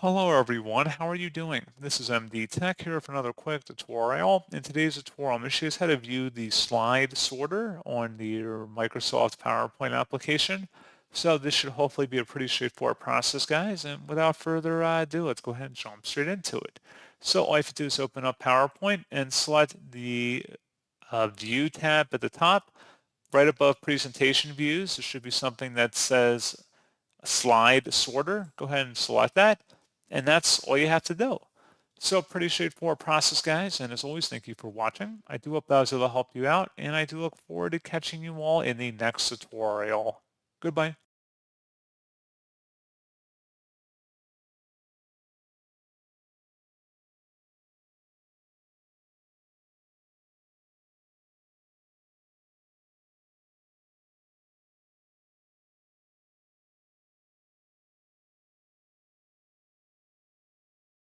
Hello everyone, how are you doing? This is MD Tech here for another quick tutorial. In today's tutorial, I'm going to show you how to view the slide sorter on your Microsoft PowerPoint application. So this should hopefully be a pretty straightforward process, guys. And without further ado, let's go ahead and jump straight into it. So all you have to do is open up PowerPoint and select the View tab at the top. Right above Presentation Views, there should be something that says Slide Sorter. Go ahead and select that, and that's all you have to do. So pretty straightforward process, guys, and as always, thank you for watching. I do hope I was able to help you out, and I do look forward to catching you all in the next tutorial. Goodbye.